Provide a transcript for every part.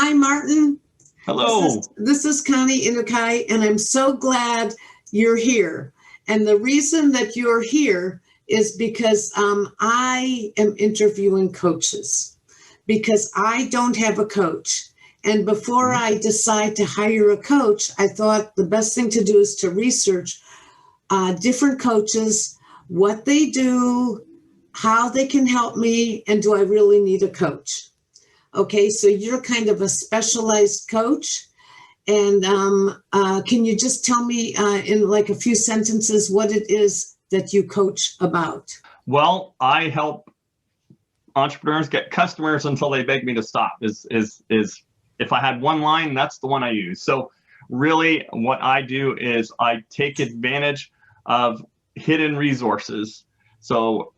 Hi, Martin. Hello. This is Connie Inukai, and I'm so glad you're here. And the reason that you're here is because I am interviewing coaches because I don't have a coach. And before I decide to hire a coach, I thought the best thing to do is to research different coaches, what they do, how they can help me, and do I really need a coach? Okay, so you're kind of a specialized coach. And can you just tell me in like a few sentences what it is that you coach about? Well, I help entrepreneurs get customers until they beg me to stop. Is if I had one line, that's the one I use. So really what I do is I take advantage of hidden resources. So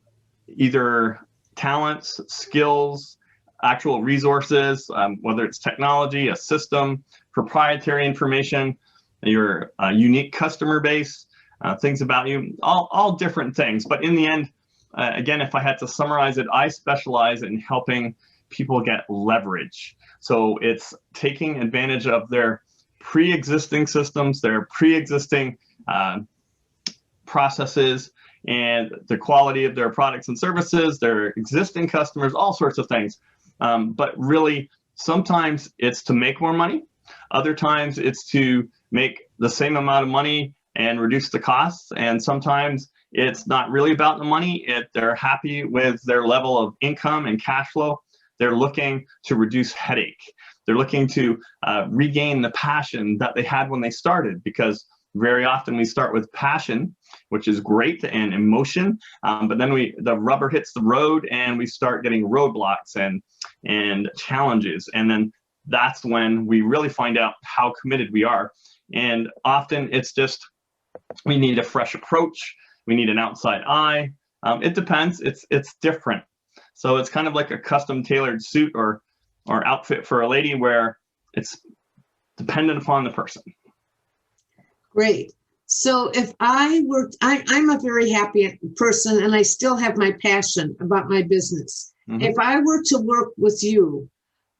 either talents, skills, actual resources, whether it's technology, a system, proprietary information, your unique customer base, things about you, all different things. But in the end, again, if I had to summarize it, I specialize in helping people get leverage. So it's taking advantage of their pre-existing systems, their pre-existing processes, and the quality of their products and services, their existing customers, all sorts of things. But really, sometimes it's to make more money. Other times it's to make the same amount of money and reduce the costs. And sometimes it's not really about the money. They're happy with their level of income and cash flow. They're looking to reduce headache. They're looking to regain the passion that they had when they started, because very often we start with passion, which is great, and emotion, but then the rubber hits the road and we start getting roadblocks and challenges. And then that's when we really find out how committed we are. And often it's just, we need a fresh approach. We need an outside eye. It depends. It's different. So it's kind of like a custom tailored suit or outfit for a lady, where it's dependent upon the person. Great. So if I'm a very happy person, and I still have my passion about my business. Mm-hmm. If I were to work with you,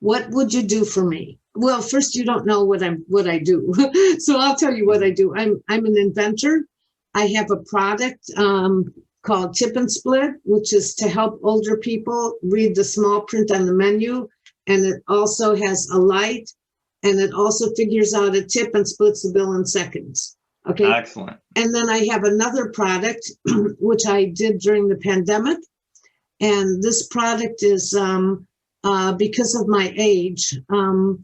what would you do for me? Well, first, you don't know what I do. So I'll tell you what I do. I'm an inventor. I have a product called Tip and Split, which is to help older people read the small print on the menu. And it also has a light, and it also figures out a tip and splits the bill in seconds. Okay. Excellent. And then I have another product, which I did during the pandemic. And this product is, because of my age, I'm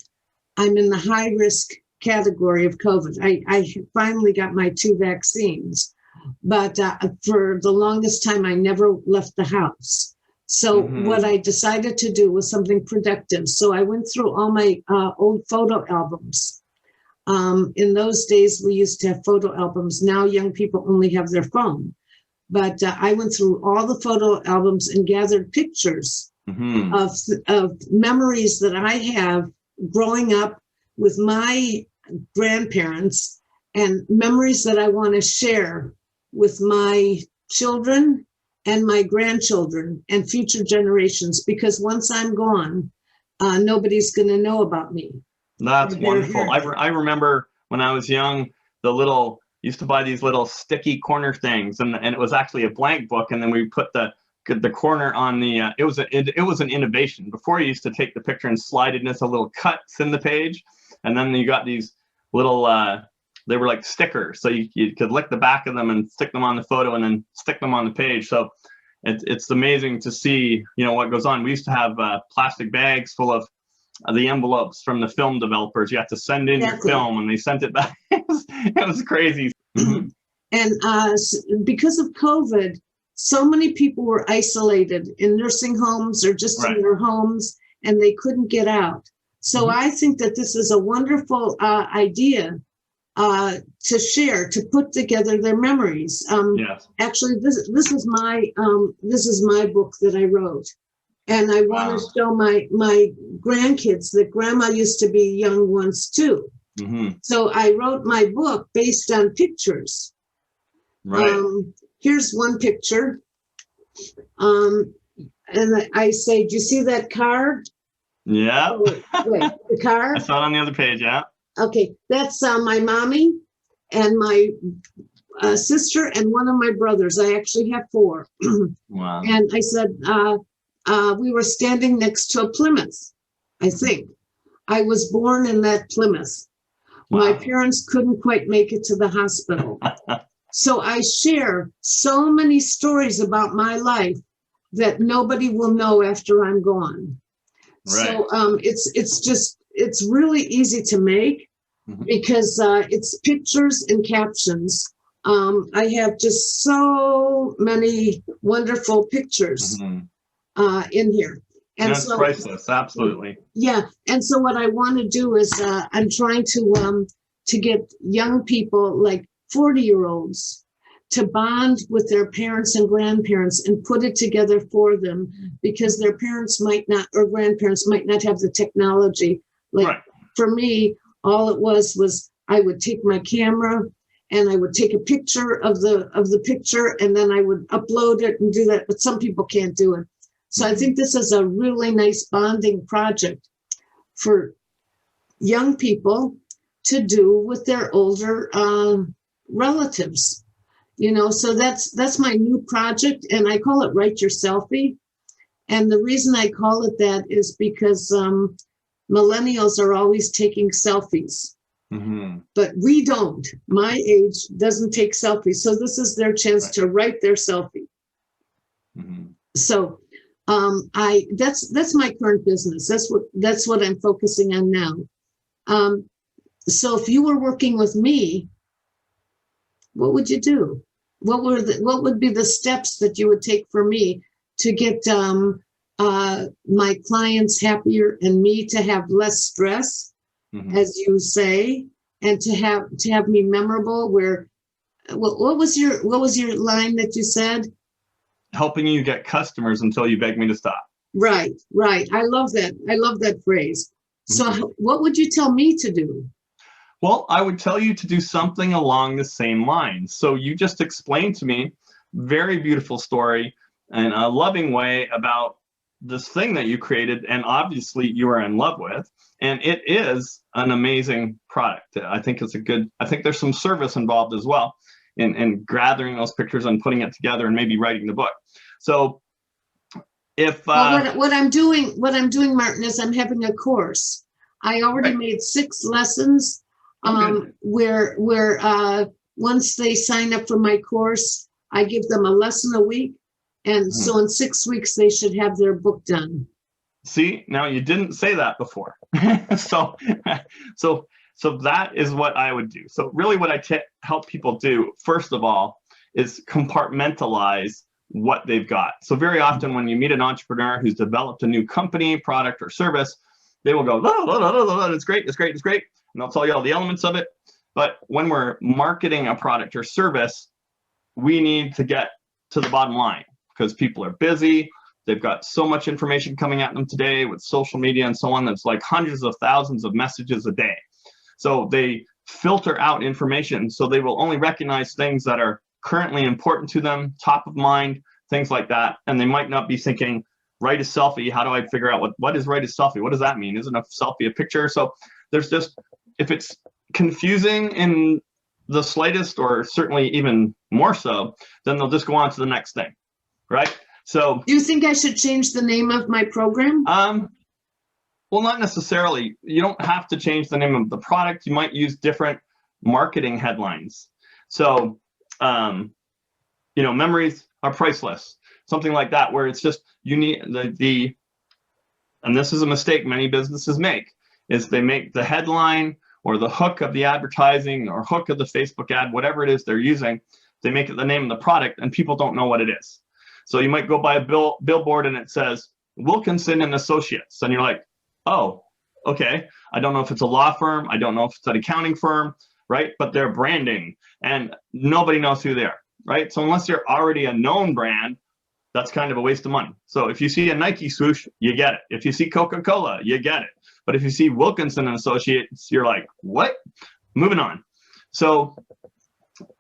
in the high risk category of COVID. I finally got my 2 vaccines, but for the longest time, I never left the house. So what I decided to do was something productive. So I went through all my old photo albums. In those days, we used to have photo albums. Now young people only have their phone. But I went through all the photo albums and gathered pictures of memories that I have growing up with my grandparents, and memories that I want to share with my children and my grandchildren and future generations, because once I'm gone, nobody's going to know about me. That's wonderful. I remember when I was young, used to buy these little sticky corner things, and it was actually a blank book, and then we put the corner on the. It was an innovation. Before, you used to take the picture and slide it into little cuts in the page, and then you got these little. They were like stickers, so you could lick the back of them and stick them on the photo, and then stick them on the page. So it's amazing to see what goes on. We used to have plastic bags full of the envelopes from the film developers. You have to send in your film, and they sent it back. It was crazy. And because of COVID, so many people were isolated in nursing homes or just in their homes, and they couldn't get out. So I think that this is a wonderful idea to share, to put together their memories. Yes. Actually, this is my book that I wrote. And I want to show my grandkids that grandma used to be young once too. So I wrote my book based on pictures. Right. Here's one picture. And I say, do you see that car? Yeah. Oh, wait. The car? I saw it on the other page, yeah. Okay, that's my mommy and my sister and one of my brothers. I actually have 4. Wow. And I said, we were standing next to a Plymouth, I think. I was born in that Plymouth. Wow. My parents couldn't quite make it to the hospital. So I share so many stories about my life that nobody will know after I'm gone. Right. So it's really easy to make because it's pictures and captions. I have just so many wonderful pictures in here. And that's priceless, absolutely. Yeah, and so what I want to do is I'm trying to get young people like 40-year-olds to bond with their parents and grandparents and put it together for them because their parents might not or grandparents might not have the technology. Like for me, all it was I would take my camera and I would take a picture of the picture and then I would upload it and do that, but some people can't do it. So I think this is a really nice bonding project for young people to do with their older relatives. You know, so that's my new project, and I call it Write Your Selfie. And the reason I call it that is because millennials are always taking selfies, but we don't. My age doesn't take selfies, so this is their chance to write their selfie. So that's my current business. That's what I'm focusing on now. So if you were working with me, what would you do? What would be the steps that you would take for me to get my clients happier and me to have less stress, as you say, and to have me memorable? Where what was your line that you said? Helping you get customers until you beg me to stop. Right. I love that. I love that phrase. So what would you tell me to do? Well, I would tell you to do something along the same lines. So you just explained to me very beautiful story in a loving way about this thing that you created, and obviously you are in love with, and it is an amazing product. I think there's some service involved as well in gathering those pictures and putting it together and maybe writing the book. So if what I'm doing, Martin, is I'm having a course. I already made 6 lessons. Where once they sign up for my course, I give them a lesson a week. And so in 6 weeks, they should have their book done. See, now you didn't say that before. So that is what I would do. So really what I help people do, first of all, is compartmentalize what they've got. So very often when you meet an entrepreneur who's developed a new company, product, or service, they will go, it's great. And they'll tell you all the elements of it. But when we're marketing a product or service, we need to get to the bottom line because people are busy. They've got so much information coming at them today with social media and so on. That's like hundreds of thousands of messages a day. So they filter out information. So they will only recognize things that are currently important to them, top of mind, things like that. And they might not be thinking, write a selfie. How do I figure out what is write a selfie? What does that mean? Isn't a selfie a picture? So there's just, if it's confusing in the slightest, or certainly even more so, then they'll just go on to the next thing, right? So do you think I should change the name of my program? Well, not necessarily. You don't have to change the name of the product. You might use different marketing headlines. So, memories are priceless, something like that, where it's just, you need and this is a mistake many businesses make, is they make the headline or the hook of the advertising or hook of the Facebook ad, whatever it is they're using, they make it the name of the product and people don't know what it is. So you might go by a billboard and it says Wilkinson and Associates, and you're like, oh, okay. I don't know if it's a law firm. I don't know if it's an accounting firm, right? But they're branding and nobody knows who they are, right? So unless you're already a known brand, that's kind of a waste of money. So if you see a Nike swoosh, you get it. If you see Coca-Cola, you get it. But if you see Wilkinson and Associates, you're like, what? Moving on. So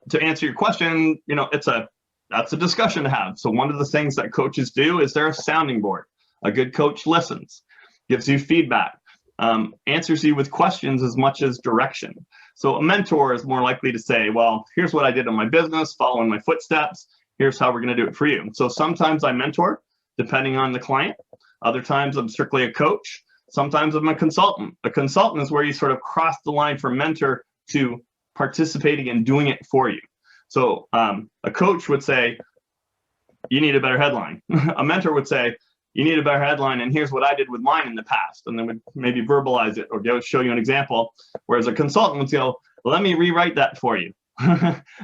to answer your question, that's a discussion to have. So one of the things that coaches do is they're a sounding board. A good coach listens, gives you feedback, answers you with questions as much as direction. So a mentor is more likely to say, well, here's what I did in my business, follow in my footsteps. Here's how we're going to do it for you. So sometimes I mentor, depending on the client. Other times I'm strictly a coach. Sometimes I'm a consultant. A consultant is where you sort of cross the line from mentor to participating and doing it for you. So a coach would say, you need a better headline. A mentor would say, you need a better headline, and here's what I did with mine in the past, and then would maybe verbalize it or show you an example. Whereas a consultant would go, let me rewrite that for you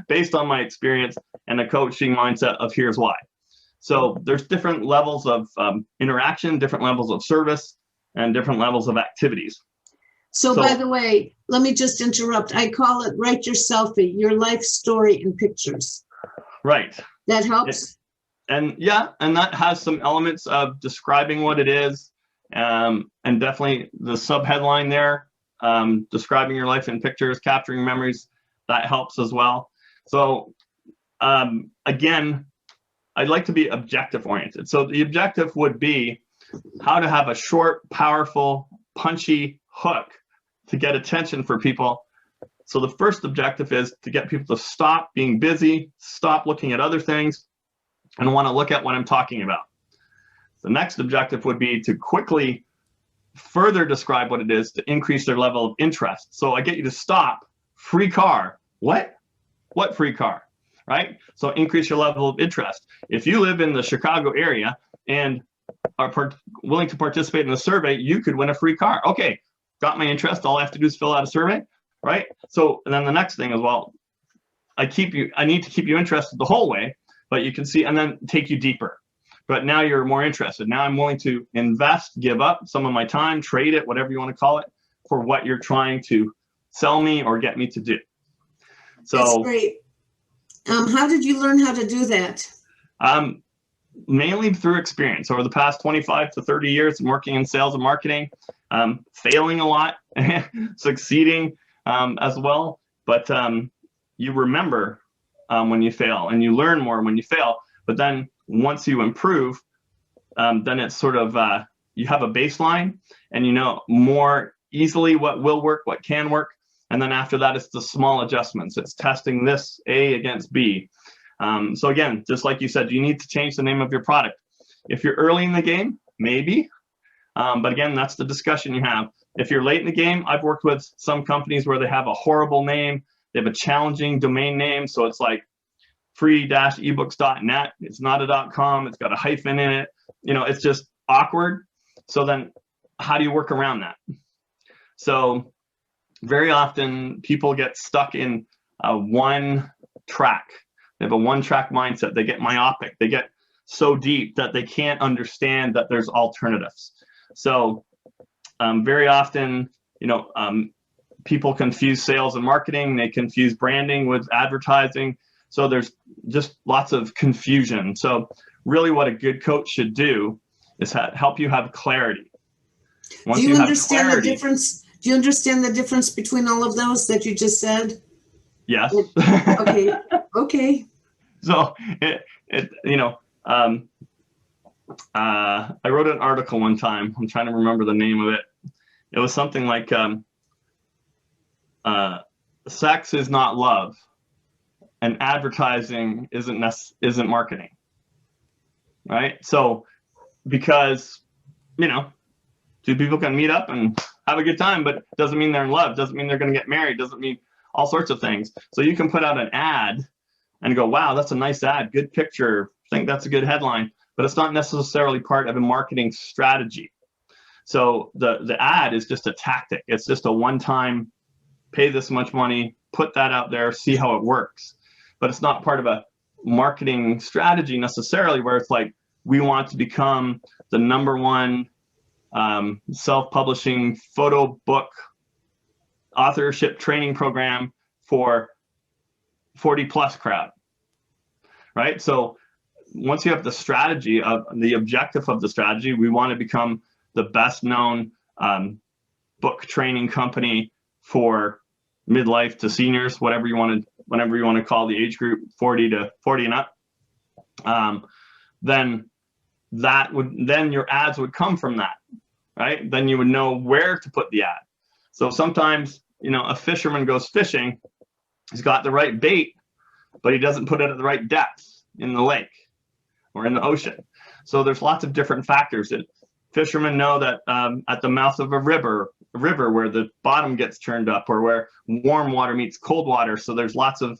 based on my experience and a coaching mindset of here's why. So there's different levels of interaction, different levels of service, and different levels of activities. So by the way, let me just interrupt. I call it Write Your Selfie, your life story in pictures. Right. That helps? And that has some elements of describing what it is, and definitely the subheadline there, describing your life in pictures, capturing memories, that helps as well. So again, I'd like to be objective oriented. So the objective would be how to have a short, powerful, punchy hook to get attention for people. So the first objective is to get people to stop being busy, stop looking at other things, and want to look at what I'm talking about. The next objective would be to quickly further describe what it is to increase their level of interest. So I get you to stop. Free car. What? What free car? Right? So increase your level of interest. If you live in the Chicago area and are willing to participate in the survey, you could win a free car. Okay, got my interest. All I have to do is fill out a survey, right? So and then the next thing is, well, I need to keep you interested the whole way, but you can see, and then take you deeper. But now you're more interested. Now I'm willing to invest, give up some of my time, trade it, whatever you want to call it, for what you're trying to sell me or get me to do. So that's great. How did you learn how to do that? Mainly through experience. Over the past 25 to 30 years, I'm working in sales and marketing, failing a lot, succeeding as well. But you remember when you fail, and you learn more when you fail. But then once you improve, then it's sort of you have a baseline, and you know more easily what will work, what can work. And then after that, it's the small adjustments. It's testing this A against B. So again, just like you said, you need to change the name of your product. If you're early in the game, maybe. But again, that's the discussion you have. If you're late in the game, I've worked with some companies where they have a horrible name. They have a challenging domain name. So it's like free-ebooks.net. It's not a .com. It's got a hyphen in it. You know, it's just awkward. So then how do you work around that? So very often people get stuck in one track. They have a one-track mindset. They get myopic. They get so deep that they can't understand that there's alternatives. So very often, you know, people confuse sales and marketing. They confuse branding with advertising. So there's just lots of confusion. So really what a good coach should do is help you have clarity. Do you understand the difference? Do you understand the difference between all of those that you just said? Yes. Okay. Okay. So you know, I wrote an article one time. I'm trying to remember the name of it. It was something like sex is not love, and advertising isn't marketing. Right? So because, you know, two people can meet up and have a good time, but doesn't mean they're in love, doesn't mean they're going to get married, doesn't mean all sorts of things. So you can put out an ad and go, wow, that's a nice ad, good picture, think that's a good headline, but it's not necessarily part of a marketing strategy. So the ad is just a tactic. It's just a one-time, pay this much money, put that out there, see how it works. But it's not part of a marketing strategy necessarily, where it's like, we want to become the #1 self-publishing photo book authorship training program for 40+ crowd, right? So once you have the strategy of the objective of the strategy, we want to become the best known book training company for midlife to seniors, whatever you want to call the age group, 40 and up. Then your ads would come from that. right? Then you would know where to put the ad. So sometimes, a fisherman goes fishing, he's got the right bait, but he doesn't put it at the right depth in the lake or in the ocean. So there's lots of different factors that fishermen know that at the mouth of a river where the bottom gets churned up, or where warm water meets cold water. So there's lots of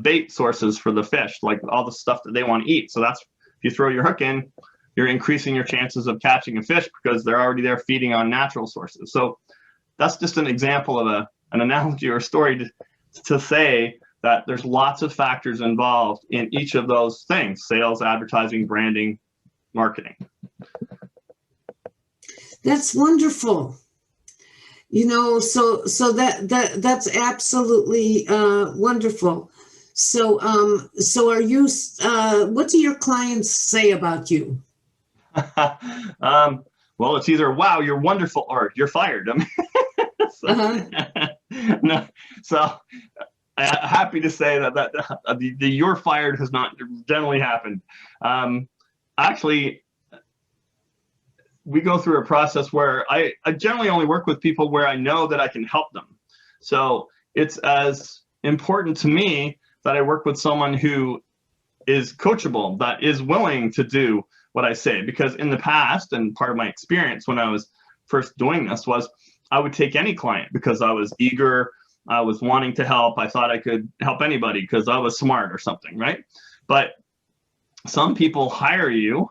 bait sources for the fish, like all the stuff that they want to eat. So that's, if you throw your hook in, you're increasing your chances of catching a fish because they're already there feeding on natural sources. So that's just an example of an analogy or a story to say that there's lots of factors involved in each of those things: sales, advertising, branding, marketing. That's wonderful. So that's absolutely wonderful. So are you? What do your clients say about you? Well, it's either "Wow, you're wonderful" or "You're fired." No, so happy to say that the "you're fired" has not generally happened. Actually, we go through a process where I generally only work with people where I know that I can help them. So it's as important to me that I work with someone who is coachable, that is willing to do what I say. Because in the past, and part of my experience when I was first doing this, was I would take any client because I was eager, I was wanting to help, I thought I could help anybody because I was smart or something, right? But some people hire you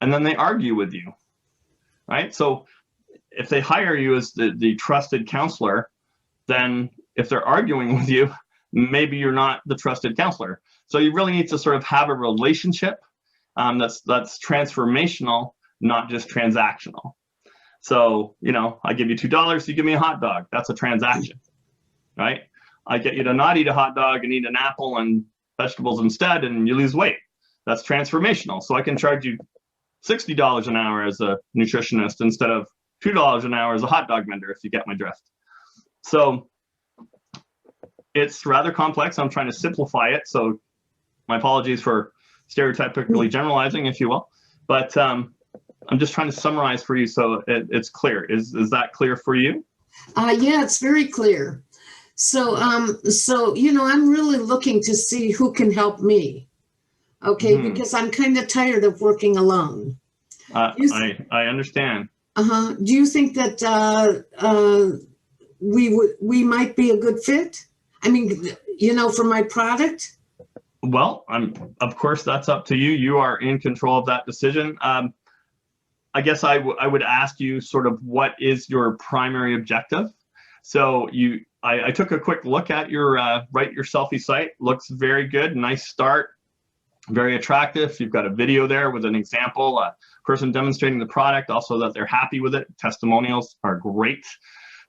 and then they argue with you, right? So if they hire you as the trusted counselor, then if they're arguing with you, maybe you're not the trusted counselor. So you really need to sort of have a relationship that's transformational, not just transactional. So, I give you $2, you give me a hot dog. That's a transaction, right? I get you to not eat a hot dog and eat an apple and vegetables instead, and you lose weight. That's transformational. So I can charge you $60 an hour as a nutritionist instead of $2 an hour as a hot dog vendor, if you get my drift. So it's rather complex. I'm trying to simplify it. So my apologies for stereotypically generalizing, if you will. But I'm just trying to summarize for you so it's clear. Is that clear for you? Yeah, it's very clear. So I'm really looking to see who can help me. Okay, because I'm kind of tired of working alone. I understand. Do you think that we might be a good fit? I mean, for my product? Well, of course, that's up to you. You are in control of that decision. I guess I would ask you sort of what is your primary objective. So I took a quick look at your Write Your Selfie site. Looks very good. Nice start. Very attractive. You've got a video there with an example, a person demonstrating the product, also that they're happy with it. Testimonials are great.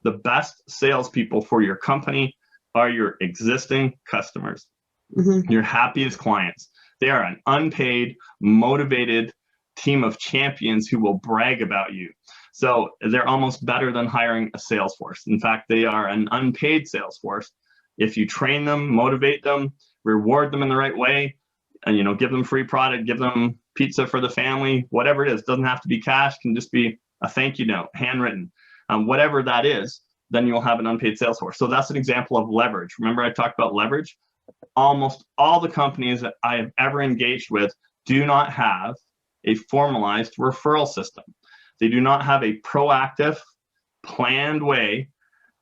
The best salespeople for your company are your existing customers, your happiest clients. They are an unpaid, motivated team of champions who will brag about you. So they're almost better than hiring a sales force. In fact, they are an unpaid sales force. If you train them, motivate them, reward them in the right way, and give them free product, give them pizza for the family, whatever it is. Doesn't have to be cash, can just be a thank you note, handwritten, whatever that is, then you'll have an unpaid sales force. So that's an example of leverage. Remember I talked about leverage? Almost all the companies that I have ever engaged with do not have a formalized referral system. They do not have a proactive, planned way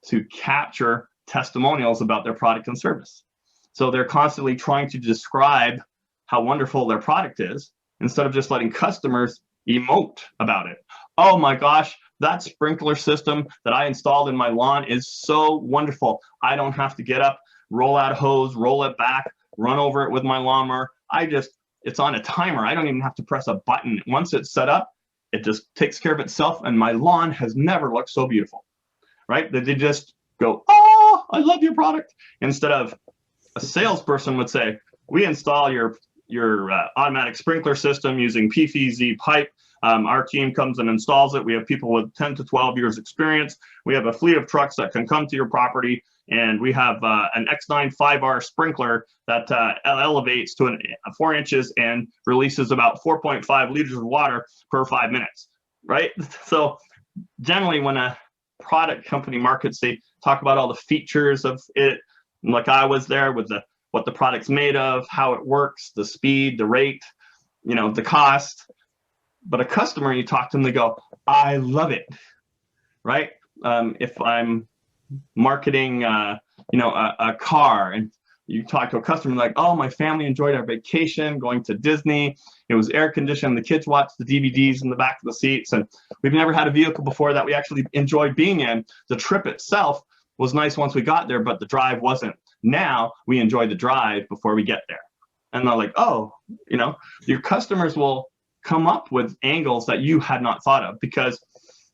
to capture testimonials about their product and service. So they're constantly trying to describe how wonderful their product is instead of just letting customers emote about it. Oh my gosh, that sprinkler system that I installed in my lawn is so wonderful. I don't have to get up, roll out a hose, roll it back, run over it with my lawnmower. It's on a timer. I don't even have to press a button. Once it's set up, it just takes care of itself, and my lawn has never looked so beautiful, right? They just go, oh, I love your product. Instead of a salesperson would say, we install your automatic sprinkler system using PVC pipe. Our team comes and installs it. We have people with 10 to 12 years experience. We have a fleet of trucks that can come to your property. and we have an X9 5R sprinkler that elevates to 4 inches and releases about 4.5 liters of water per 5 minutes, right? So generally when a product company markets, they talk about all the features of it. Like I was there with what the product's made of, how it works, the speed, the rate, the cost. But a customer, you talk to them, they go, I love it, right? If I'm marketing, a car, and you talk to a customer like, oh, my family enjoyed our vacation going to Disney. It was air conditioned. The kids watched the DVDs in the back of the seats, and we've never had a vehicle before that we actually enjoyed being in. The trip itself was nice once we got there, but the drive wasn't. Now we enjoy the drive before we get there. And they're like, oh, your customers will come up with angles that you had not thought of, because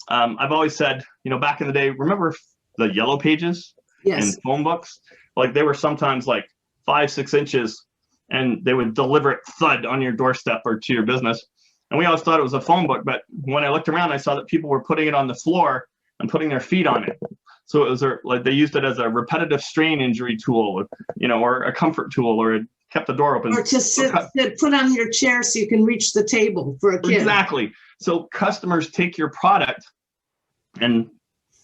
I've always said, back in the day, remember the yellow pages in phone books? Like they were sometimes like 5-6 inches, and they would deliver it thud on your doorstep or to your business. And we always thought it was a phone book, but when I looked around, I saw that people were putting it on the floor and putting their feet on it. So it was like they used it as a repetitive strain injury tool, or a comfort tool, or it kept the door open. Or to put on your chair so you can reach the table for a kid. Exactly. So customers take your product, and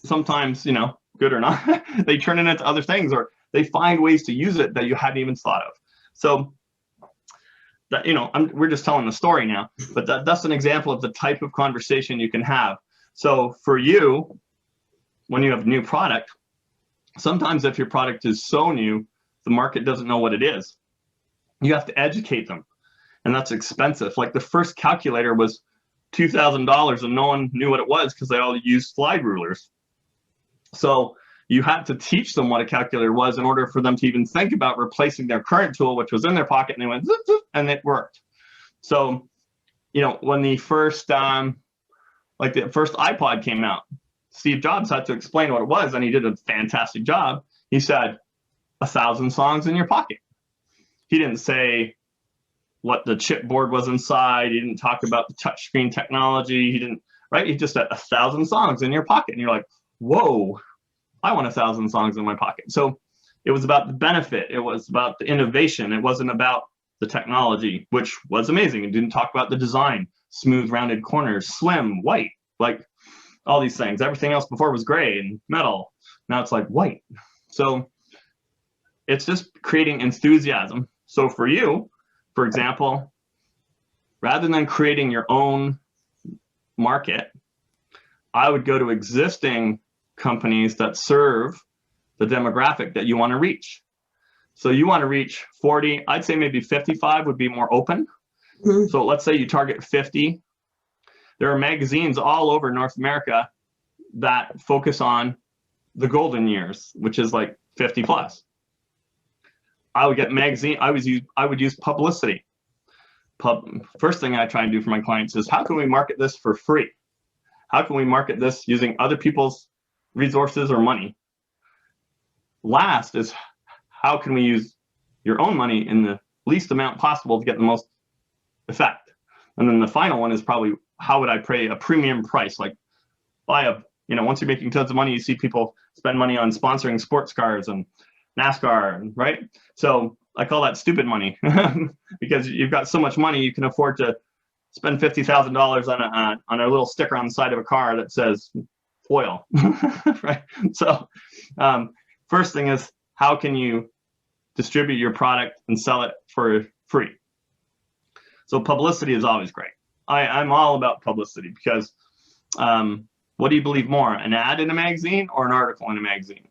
sometimes, good or not, they turn it into other things, or they find ways to use it that you hadn't even thought of. So that, we're just telling the story now, but that's an example of the type of conversation you can have. So for you, when you have a new product, sometimes if your product is so new, the market doesn't know what it is. You have to educate them, and that's expensive. Like the first calculator was $2,000, and no one knew what it was because they all used slide rulers. So you had to teach them what a calculator was in order for them to even think about replacing their current tool, which was in their pocket, and they went, zoop, zoop, and it worked. So, when the first, the first iPod came out, Steve Jobs had to explain what it was, and he did a fantastic job. He said, 1,000 songs in your pocket. He didn't say what the chipboard was inside. He didn't talk about the touchscreen technology. He didn't, right? He just said 1,000 songs in your pocket. And you're like, whoa, I want 1,000 songs in my pocket. So it was about the benefit. It was about the innovation. It wasn't about the technology, which was amazing. It didn't talk about the design, smooth rounded corners, slim, white, like all these things. Everything else before was gray and metal. Now it's like white. So it's just creating enthusiasm. So for you, for example, rather than creating your own market, I would go to existing companies that serve the demographic that you want to reach. So you want to reach 40, I'd say maybe 55 would be more open. Mm-hmm. So let's say you target 50. There are magazines all over North America that focus on the golden years, which is like 50 plus. I would get magazine. I would use publicity. First thing I try and do for my clients is, how can we market this for free? How can we market this using other people's resources or money? Last is, how can we use your own money in the least amount possible to get the most effect? And then the final one is probably, how would I pay a premium price? Like once you're making tons of money, you see people spend money on sponsoring sports cars and NASCAR, right? So I call that stupid money because you've got so much money, you can afford to spend $50,000 on a little sticker on the side of a car that says oil, right? So first thing is, how can you distribute your product and sell it for free? So publicity is always great. I'm all about publicity because what do you believe more, an ad in a magazine or an article in a magazine?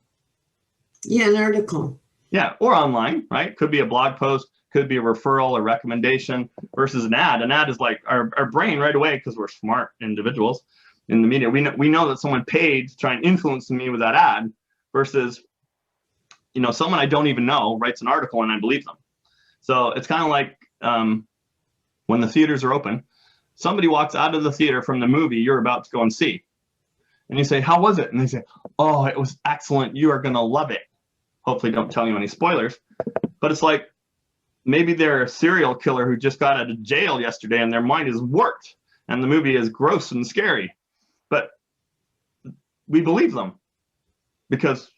Yeah, an article. Yeah, or online, right? Could be a blog post, could be a referral, a recommendation, versus an ad. An ad is like our brain right away, because we're smart individuals in the media. We know that someone paid to try and influence me with that ad, versus someone I don't even know writes an article and I believe them. So it's kind of like when the theaters are open, somebody walks out of the theater from the movie you're about to go and see. And you say, how was it? And they say, oh, it was excellent. You are going to love it. Hopefully don't tell you any spoilers. But it's like, maybe they're a serial killer who just got out of jail yesterday and their mind is warped and the movie is gross and scary. But we believe them because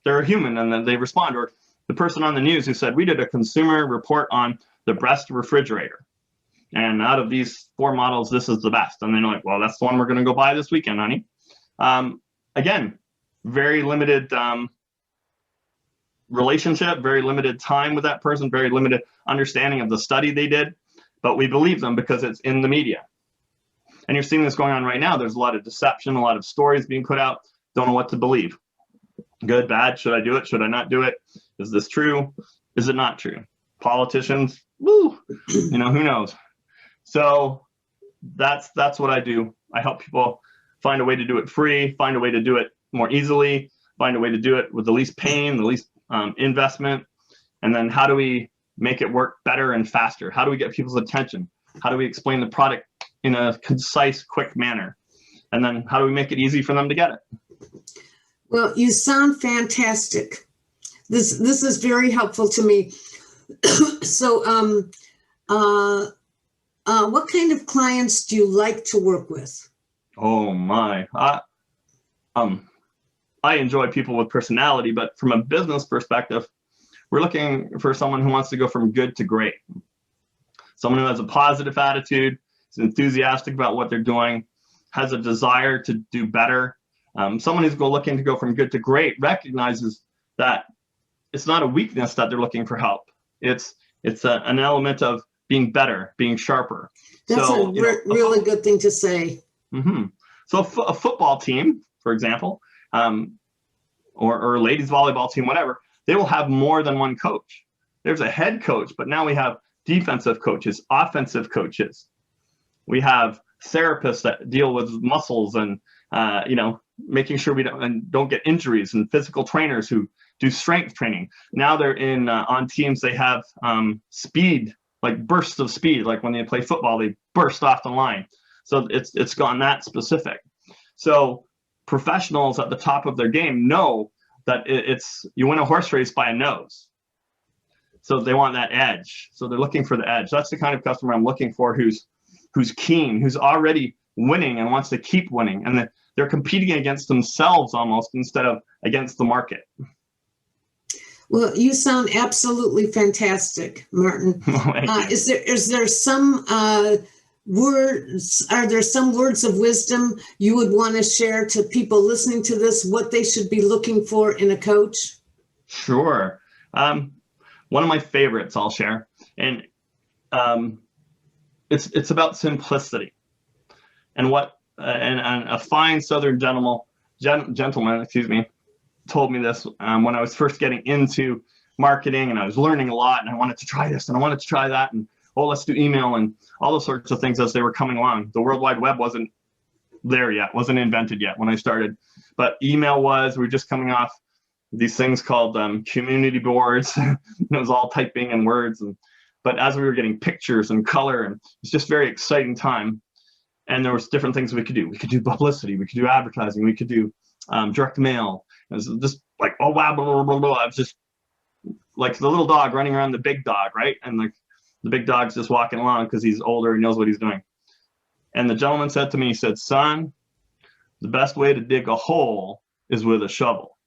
they're a human and then they respond. Or the person on the news who said, we did a consumer report on the Brest refrigerator, and out of these 4 models, this is the best. And they're like, well, that's the one we're going to go buy this weekend, honey. Again, very limited relationship, very limited time with that person, very limited understanding of the study they did, but we believe them because it's in the media. And you're seeing this going on right now. There's a lot of deception, a lot of stories being put out. Don't know what to believe. Good, bad, should I do it? Should I not do it? Is this true? Is it not true? Politicians, woo, who knows? So that's what I do. I help people find a way to do it free, find a way to do it more easily, find a way to do it with the least pain, the least investment. And then how do we make it work better and faster? How do we get people's attention? How do we explain the product in a concise, quick manner? And then how do we make it easy for them to get it? Well, you sound fantastic. This is very helpful to me. So, what kind of clients do you like to work with? Oh my, I enjoy people with personality, but from a business perspective, we're looking for someone who wants to go from good to great. Someone who has a positive attitude, is enthusiastic about what they're doing, has a desire to do better. Someone who's looking to go from good to great recognizes that it's not a weakness that they're looking for help. It's an element of being better, being sharper. That's so, really good thing to say. Mm-hmm. So a football team, for example, or a ladies volleyball team, whatever, they will have more than one coach. There's a head coach, but now we have defensive coaches, offensive coaches. We have therapists that deal with muscles and, making sure we don't get injuries, and physical trainers who do strength training. Now they're on teams, they have speed, like bursts of speed, like when they play football, they burst off the line. So it's gone that specific. So professionals at the top of their game know that you win a horse race by a nose. So they want that edge. So they're looking for the edge. That's the kind of customer I'm looking for, who's keen, who's already winning and wants to keep winning. And they're competing against themselves almost instead of against the market. Well, you sound absolutely fantastic, Martin. Is there some words? Are there some words of wisdom you would want to share to people listening to this? What they should be looking for in a coach? Sure. One of my favorites I'll share, and it's about simplicity. And what and a fine Southern gentleman, told me this when I was first getting into marketing, and I was learning a lot, and I wanted to try this and I wanted to try that, and let's do email and all those sorts of things as they were coming along. The World Wide Web wasn't there yet, wasn't invented yet when I started, but email was. We were just coming off these things called community boards. It was all typing and words, but as we were getting pictures and color, and it's just very exciting time. And there was different things we could do. We could do publicity, we could do advertising, we could do direct mail. It was just like, oh wow, blah, blah, blah, blah. I was just like the little dog running around the big dog, right? And like the big dog's just walking along because he's older and knows what he's doing. And the gentleman said to me, he said, son, the best way to dig a hole is with a shovel.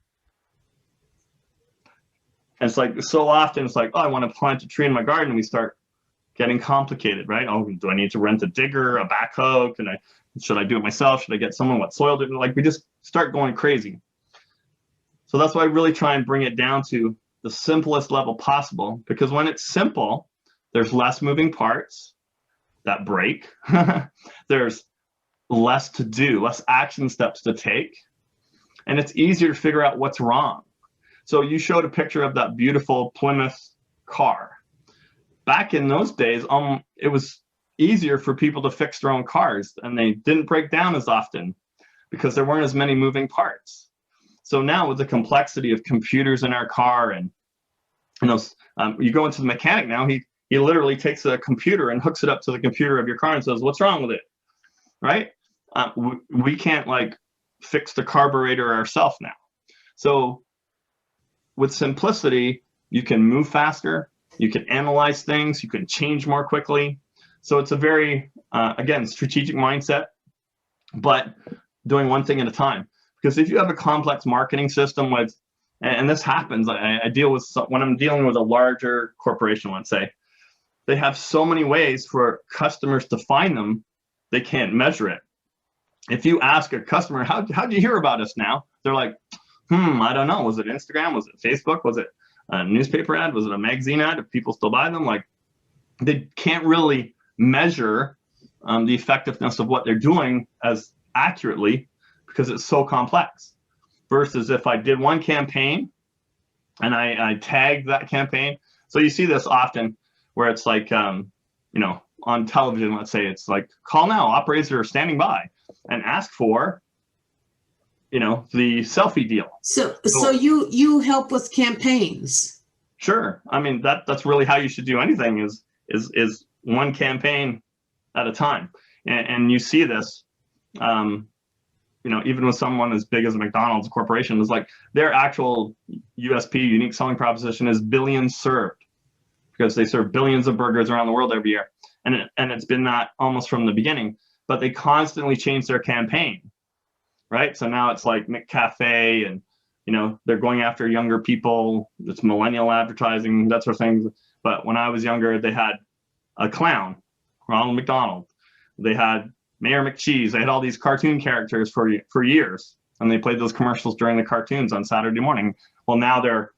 And it's like, so often it's like, oh, I want to plant a tree in my garden. And we start getting complicated, right? Oh, do I need to rent a digger, a backhoe? Should I do it myself? Should I get someone? What soil? Like we just start going crazy. So that's why I really try and bring it down to the simplest level possible, because when it's simple, there's less moving parts that break. There's less to do, less action steps to take, and it's easier to figure out what's wrong. So you showed a picture of that beautiful Plymouth car. Back in those days, it was easier for people to fix their own cars, and they didn't break down as often because there weren't as many moving parts. So now with the complexity of computers in our car, and you go into the mechanic now, he literally takes a computer and hooks it up to the computer of your car and says, what's wrong with it, right? We can't fix the carburetor ourselves now. So with simplicity, you can move faster, you can analyze things, you can change more quickly. So it's a very, again, strategic mindset, but doing one thing at a time. Because if you have a complex marketing system with And this happens. I deal with when I'm dealing with a larger corporation, let's say, they have so many ways for customers to find them, they can't measure it. If you ask a customer, how'd you hear about us now? They're like, I don't know. Was it Instagram? Was it Facebook? Was it a newspaper ad? Was it a magazine ad? If people still buy them? Like, they can't really measure the effectiveness of what they're doing as accurately because it's so complex. Versus if I did one campaign and I tagged that campaign. So you see this often where it's like, on television, let's say, it's like, call now, operators are standing by, and ask for, the selfie deal. So you help with campaigns. Sure. I mean, that's really how you should do anything is one campaign at a time. And you see this, even with someone as big as a McDonald's corporation, is like their actual USP, unique selling proposition, is billions served, because they serve billions of burgers around the world every year. And it's been that almost from the beginning, but they constantly change their campaign, right? So now it's like McCafe, and, they're going after younger people. It's millennial advertising, that sort of thing. But when I was younger, they had a clown, Ronald McDonald. They had Mayor McCheese. They had all these cartoon characters for years, and they played those commercials during the cartoons on Saturday morning. Well, now they're,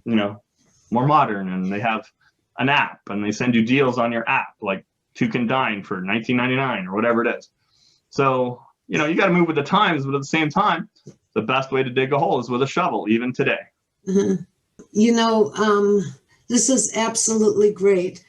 more modern, and they have an app, and they send you deals on your app, like 2 can dine for $19.99 or whatever it is. So, you got to move with the times, but at the same time, the best way to dig a hole is with a shovel, even today. This is absolutely great.